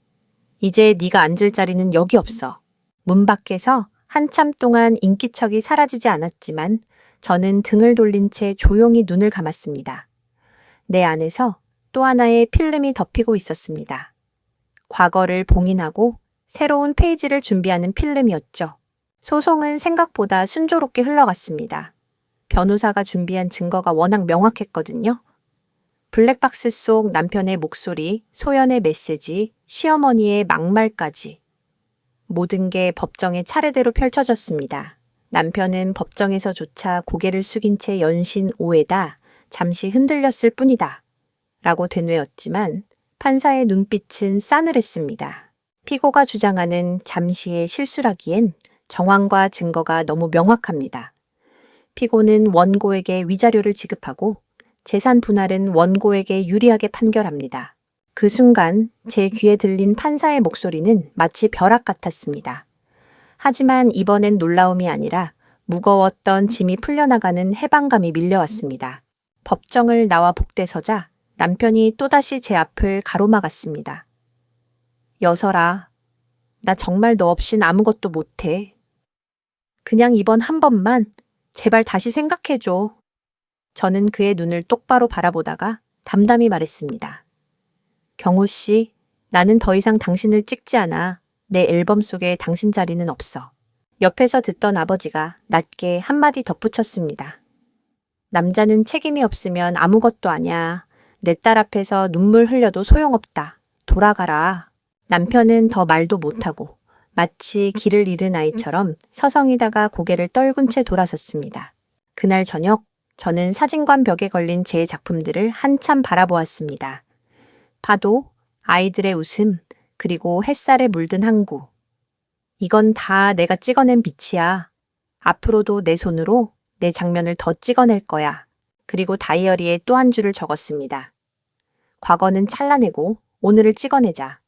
이제 네가 앉을 자리는 여기 없어. 문 밖에서 한참 동안 인기척이 사라지지 않았지만 저는 등을 돌린 채 조용히 눈을 감았습니다. 내 안에서 또 하나의 필름이 덮이고 있었습니다. 과거를 봉인하고 새로운 페이지를 준비하는 필름이었죠. 소송은 생각보다 순조롭게 흘러갔습니다. 변호사가 준비한 증거가 워낙 명확했거든요. 블랙박스 속 남편의 목소리, 소연의 메시지, 시어머니의 막말까지. 모든 게 법정의 차례대로 펼쳐졌습니다. 남편은 법정에서조차 고개를 숙인 채 연신 오해다, 잠시 흔들렸을 뿐이다 라고 되뇌었지만 판사의 눈빛은 싸늘했습니다. 피고가 주장하는 잠시의 실수라기엔 정황과 증거가 너무 명확합니다. 피고는 원고에게 위자료를 지급하고 재산 분할은 원고에게 유리하게 판결합니다. 그 순간 제 귀에 들린 판사의 목소리는 마치 벼락 같았습니다. 하지만 이번엔 놀라움이 아니라 무거웠던 짐이 풀려나가는 해방감이 밀려왔습니다. 법정을 나와 복대서자 남편이 또다시 제 앞을 가로막았습니다. 여설아, 나 정말 너 없인 아무것도 못해. 그냥 이번 한 번만 제발 다시 생각해줘. 저는 그의 눈을 똑바로 바라보다가 담담히 말했습니다. 경호 씨, 나는 더 이상 당신을 찍지 않아. 내 앨범 속에 당신 자리는 없어. 옆에서 듣던 아버지가 낮게 한마디 덧붙였습니다. 남자는 책임이 없으면 아무것도 아냐. 내 딸 앞에서 눈물 흘려도 소용없다. 돌아가라. 남편은 더 말도 못하고 마치 길을 잃은 아이처럼 서성이다가 고개를 떨군 채 돌아섰습니다. 그날 저녁 저는 사진관 벽에 걸린 제 작품들을 한참 바라보았습니다. 파도, 아이들의 웃음, 그리고 햇살에 물든 항구. 이건 다 내가 찍어낸 빛이야. 앞으로도 내 손으로 내 장면을 더 찍어낼 거야. 그리고 다이어리에 또 한 줄을 적었습니다. 과거는 찬란해고 오늘을 찍어내자.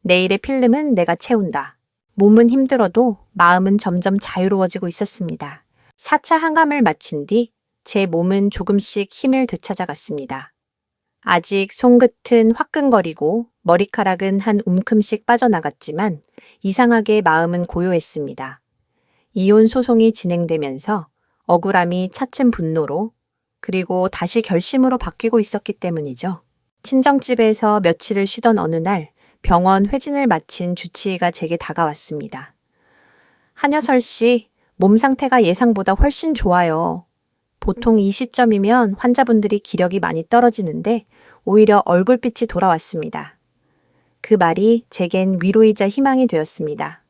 내일의 필름은 내가 채운다. 몸은 힘들어도 마음은 점점 자유로워지고 있었습니다. 4차 항암을 마친 뒤 제 몸은 조금씩 힘을 되찾아갔습니다. 아직 손끝은 화끈거리고 머리카락은 한 움큼씩 빠져나갔지만 이상하게 마음은 고요했습니다. 이혼 소송이 진행되면서 억울함이 차츰 분노로 그리고 다시 결심으로 바뀌고 있었기 때문이죠. 친정집에서 며칠을 쉬던 어느 날 병원 회진을 마친 주치의가 제게 다가왔습니다. 한여설 씨, 몸 상태가 예상보다 훨씬 좋아요. 보통 이 시점이면 환자분들이 기력이 많이 떨어지는데 오히려 얼굴빛이 돌아왔습니다. 그 말이 제겐 위로이자 희망이 되었습니다.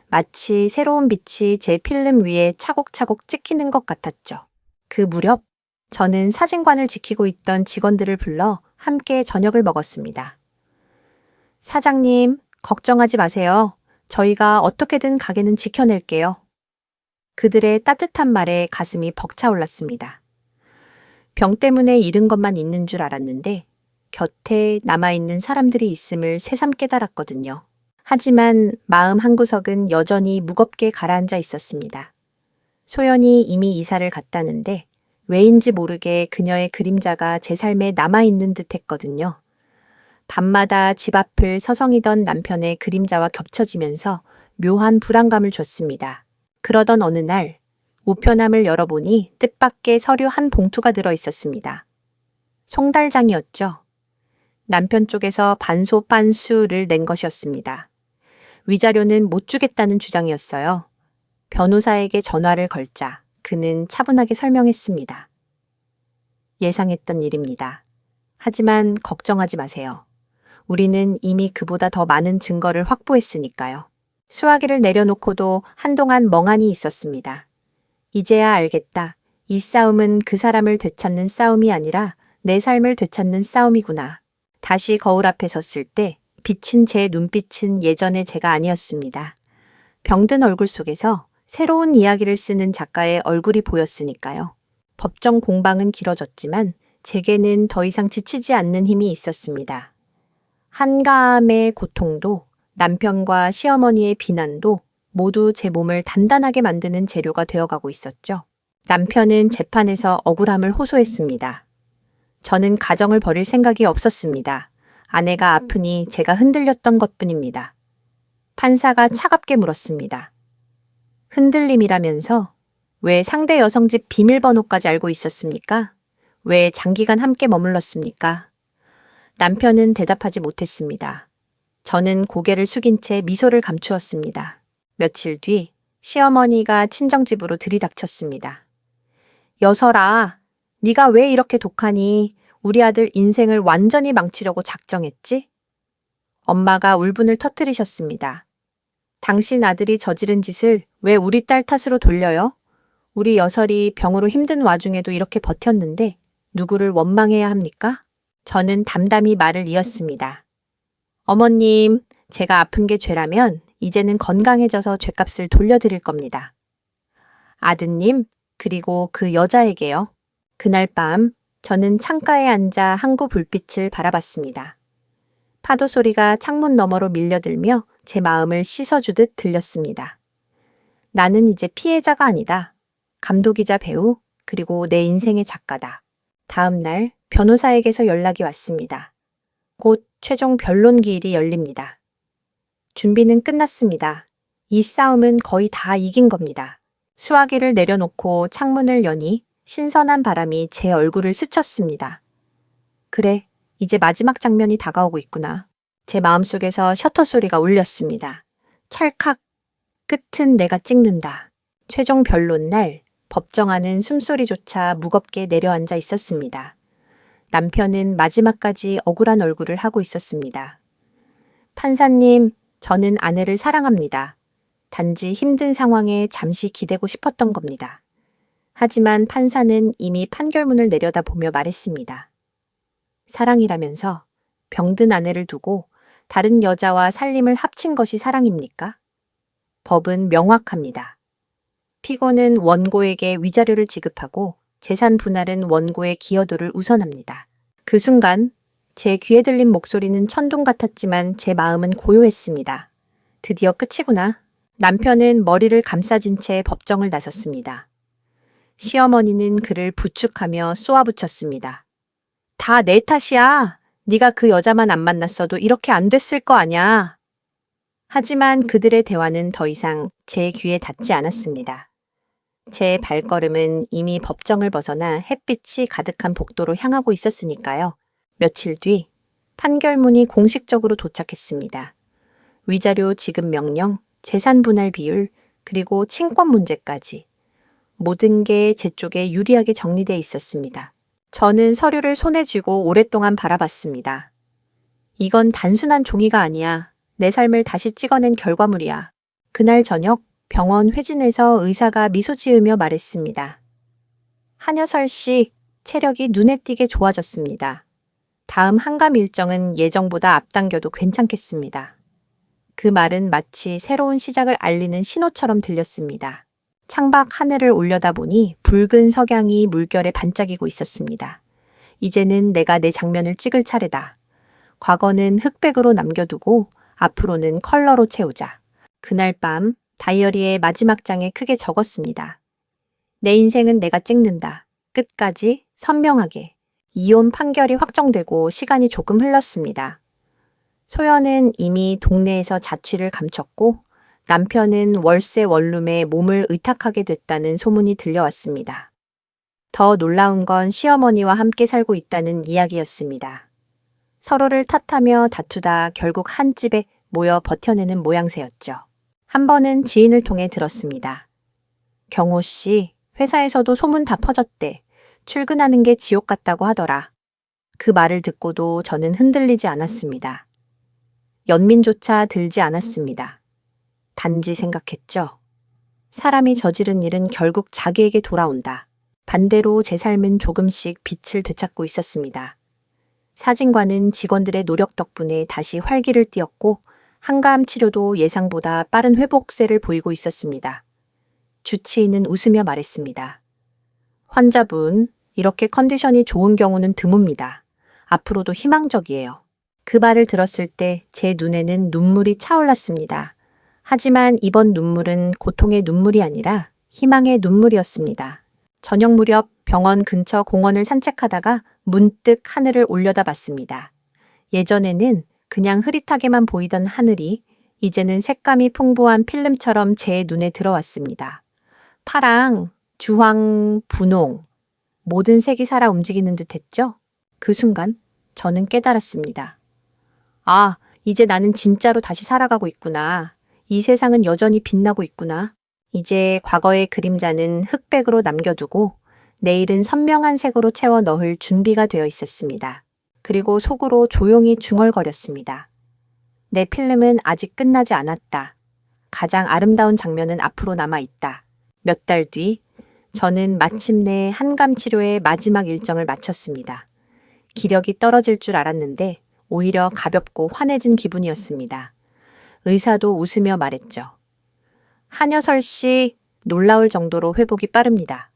마치 새로운 빛이 제 필름 위에 차곡차곡 찍히는 것 같았죠. 그 무렵 저는 사진관을 지키고 있던 직원들을 불러 함께 저녁을 먹었습니다. 사장님, 걱정하지 마세요. 저희가 어떻게든 가게는 지켜낼게요. 그들의 따뜻한 말에 가슴이 벅차올랐습니다. 병 때문에 잃은 것만 있는 줄 알았는데 곁에 남아있는 사람들이 있음을 새삼 깨달았거든요. 하지만 마음 한구석은 여전히 무겁게 가라앉아 있었습니다. 소연이 이미 이사를 갔다는데 왜인지 모르게 그녀의 그림자가 제 삶에 남아있는 듯 했거든요. 밤마다 집 앞을 서성이던 남편의 그림자와 겹쳐지면서 묘한 불안감을 줬습니다. 그러던 어느 날 우편함을 열어보니 뜻밖의 서류 한 봉투가 들어 있었습니다. 송달장이었죠. 남편 쪽에서 반소반수를 낸 것이었습니다. 위자료는 못 주겠다는 주장이었어요. 변호사에게 전화를 걸자 그는 차분하게 설명했습니다. 예상했던 일입니다. 하지만 걱정하지 마세요. 우리는 이미 그보다 더 많은 증거를 확보했으니까요. 수화기를 내려놓고도 한동안 멍하니 있었습니다. 이제야 알겠다. 이 싸움은 그 사람을 되찾는 싸움이 아니라 내 삶을 되찾는 싸움이구나. 다시 거울 앞에 섰을 때 비친 제 눈빛은 예전의 제가 아니었습니다. 병든 얼굴 속에서 새로운 이야기를 쓰는 작가의 얼굴이 보였으니까요. 법정 공방은 길어졌지만 제게는 더 이상 지치지 않는 힘이 있었습니다. 한가함의 고통도 남편과 시어머니의 비난도 모두 제 몸을 단단하게 만드는 재료가 되어가고 있었죠. 남편은 재판에서 억울함을 호소했습니다. 저는 가정을 버릴 생각이 없었습니다. 아내가 아프니 제가 흔들렸던 것뿐입니다. 판사가 차갑게 물었습니다. 흔들림이라면서 왜 상대 여성 집 비밀번호까지 알고 있었습니까? 왜 장기간 함께 머물렀습니까? 남편은 대답하지 못했습니다. 저는 고개를 숙인 채 미소를 감추었습니다. 며칠 뒤 시어머니가 친정집으로 들이닥쳤습니다. 여설아, 네가 왜 이렇게 독하니? 우리 아들 인생을 완전히 망치려고 작정했지? 엄마가 울분을 터뜨리셨습니다. 당신 아들이 저지른 짓을 왜 우리 딸 탓으로 돌려요? 우리 여설이 병으로 힘든 와중에도 이렇게 버텼는데 누구를 원망해야 합니까? 저는 담담히 말을 이었습니다. 어머님, 제가 아픈 게 죄라면 이제는 건강해져서 죄값을 돌려드릴 겁니다. 아드님, 그리고 그 여자에게요. 그날 밤 저는 창가에 앉아 항구 불빛을 바라봤습니다. 파도 소리가 창문 너머로 밀려들며 제 마음을 씻어주듯 들렸습니다. 나는 이제 피해자가 아니다. 감독이자 배우, 그리고 내 인생의 작가다. 다음 날 변호사에게서 연락이 왔습니다. 곧 최종 변론 기일이 열립니다. 준비는 끝났습니다. 이 싸움은 거의 다 이긴 겁니다. 수화기를 내려놓고 창문을 여니 신선한 바람이 제 얼굴을 스쳤습니다. 그래, 이제 마지막 장면이 다가오고 있구나. 제 마음속에서 셔터 소리가 울렸습니다. 찰칵, 끝은 내가 찍는다. 최종 변론 날 법정 안은 숨소리조차 무겁게 내려앉아 있었습니다. 남편은 마지막까지 억울한 얼굴을 하고 있었습니다. 판사님, 저는 아내를 사랑합니다. 단지 힘든 상황에 잠시 기대고 싶었던 겁니다. 하지만 판사는 이미 판결문을 내려다보며 말했습니다. 사랑이라면서 병든 아내를 두고 다른 여자와 살림을 합친 것이 사랑입니까? 법은 명확합니다. 피고는 원고에게 위자료를 지급하고 재산 분할은 원고의 기여도를 우선합니다. 그 순간 제 귀에 들린 목소리는 천둥 같았지만 제 마음은 고요했습니다. 드디어 끝이구나. 남편은 머리를 감싸진 채 법정을 나섰습니다. 시어머니는 그를 부축하며 쏘아붙였습니다. 다 내 탓이야. 네가 그 여자만 안 만났어도 이렇게 안 됐을 거 아냐. 하지만 그들의 대화는 더 이상 제 귀에 닿지 않았습니다. 제 발걸음은 이미 법정을 벗어나 햇빛이 가득한 복도로 향하고 있었으니까요. 며칠 뒤 판결문이 공식적으로 도착했습니다. 위자료 지급 명령, 재산 분할 비율, 그리고 친권 문제까지 모든 게 제 쪽에 유리하게 정리되어 있었습니다. 저는 서류를 손에 쥐고 오랫동안 바라봤습니다. 이건 단순한 종이가 아니야. 내 삶을 다시 찍어낸 결과물이야. 그날 저녁 병원 회진에서 의사가 미소 지으며 말했습니다. 한여설 씨, 체력이 눈에 띄게 좋아졌습니다. 다음 항암 일정은 예정보다 앞당겨도 괜찮겠습니다. 그 말은 마치 새로운 시작을 알리는 신호처럼 들렸습니다. 창밖 하늘을 올려다보니 붉은 석양이 물결에 반짝이고 있었습니다. 이제는 내가 내 장면을 찍을 차례다. 과거는 흑백으로 남겨두고 앞으로는 컬러로 채우자. 그날 밤 다이어리의 마지막 장에 크게 적었습니다. 내 인생은 내가 찍는다. 끝까지 선명하게. 이혼 판결이 확정되고 시간이 조금 흘렀습니다. 소연은 이미 동네에서 자취를 감췄고 남편은 월세 원룸에 몸을 의탁하게 됐다는 소문이 들려왔습니다. 더 놀라운 건 시어머니와 함께 살고 있다는 이야기였습니다. 서로를 탓하며 다투다 결국 한 집에 모여 버텨내는 모양새였죠. 한 번은 지인을 통해 들었습니다. 경호 씨, 회사에서도 소문 다 퍼졌대. 출근하는 게 지옥 같다고 하더라. 그 말을 듣고도 저는 흔들리지 않았습니다. 연민조차 들지 않았습니다. 단지 생각했죠. 사람이 저지른 일은 결국 자기에게 돌아온다. 반대로 제 삶은 조금씩 빛을 되찾고 있었습니다. 사진관은 직원들의 노력 덕분에 다시 활기를 띠었고 항암 치료도 예상보다 빠른 회복세를 보이고 있었습니다. 주치의는 웃으며 말했습니다. 환자분, 이렇게 컨디션이 좋은 경우는 드뭅니다. 앞으로도 희망적이에요. 그 말을 들었을 때 제 눈에는 눈물이 차올랐습니다. 하지만 이번 눈물은 고통의 눈물이 아니라 희망의 눈물이었습니다. 저녁 무렵 병원 근처 공원을 산책하다가 문득 하늘을 올려다봤습니다. 예전에는 그냥 흐릿하게만 보이던 하늘이 이제는 색감이 풍부한 필름처럼 제 눈에 들어왔습니다. 파랑, 주황, 분홍, 모든 색이 살아 움직이는 듯 했죠? 그 순간 저는 깨달았습니다. 아, 이제 나는 진짜로 다시 살아가고 있구나. 이 세상은 여전히 빛나고 있구나. 이제 과거의 그림자는 흑백으로 남겨두고 내일은 선명한 색으로 채워 넣을 준비가 되어 있었습니다. 그리고 속으로 조용히 중얼거렸습니다. 내 필름은 아직 끝나지 않았다. 가장 아름다운 장면은 앞으로 남아있다. 몇 달 뒤 저는 마침내 항암 치료의 마지막 일정을 마쳤습니다. 기력이 떨어질 줄 알았는데 오히려 가볍고 환해진 기분이었습니다. 의사도 웃으며 말했죠. 한여설 씨, 놀라울 정도로 회복이 빠릅니다.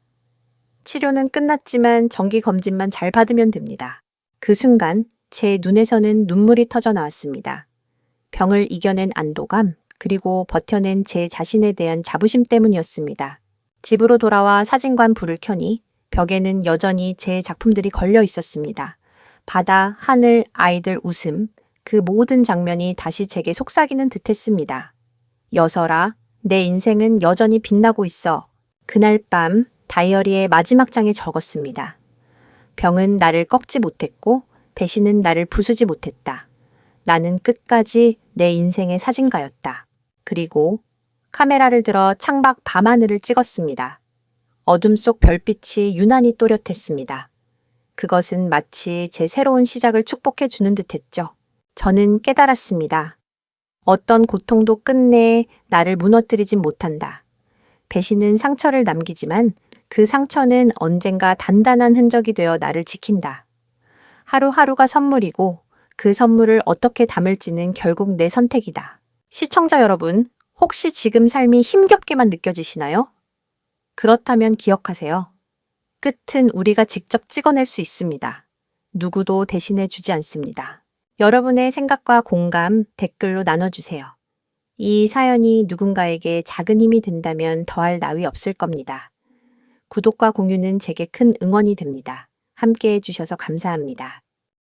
치료는 끝났지만 정기 검진만 잘 받으면 됩니다. 그 순간 제 눈에서는 눈물이 터져 나왔습니다. 병을 이겨낸 안도감, 그리고 버텨낸 제 자신에 대한 자부심 때문이었습니다. 집으로 돌아와 사진관 불을 켜니 벽에는 여전히 제 작품들이 걸려 있었습니다. 바다, 하늘, 아이들 웃음, 그 모든 장면이 다시 제게 속삭이는 듯했습니다. 여설아, 내 인생은 여전히 빛나고 있어. 그날 밤 다이어리의 마지막 장에 적었습니다. 병은 나를 꺾지 못했고 배신은 나를 부수지 못했다. 나는 끝까지 내 인생의 사진가였다. 그리고 카메라를 들어 창밖 밤하늘을 찍었습니다. 어둠 속 별빛이 유난히 또렷했습니다. 그것은 마치 제 새로운 시작을 축복해 주는 듯했죠. 저는 깨달았습니다. 어떤 고통도 끝내 나를 무너뜨리진 못한다. 배신은 상처를 남기지만 그 상처는 언젠가 단단한 흔적이 되어 나를 지킨다. 하루하루가 선물이고 그 선물을 어떻게 담을지는 결국 내 선택이다. 시청자 여러분, 혹시 지금 삶이 힘겹게만 느껴지시나요? 그렇다면 기억하세요. 끝은 우리가 직접 찍어낼 수 있습니다. 누구도 대신해 주지 않습니다. 여러분의 생각과 공감 댓글로 나눠주세요. 이 사연이 누군가에게 작은 힘이 된다면 더할 나위 없을 겁니다. 구독과 공유는 제게 큰 응원이 됩니다. 함께 해주셔서 감사합니다.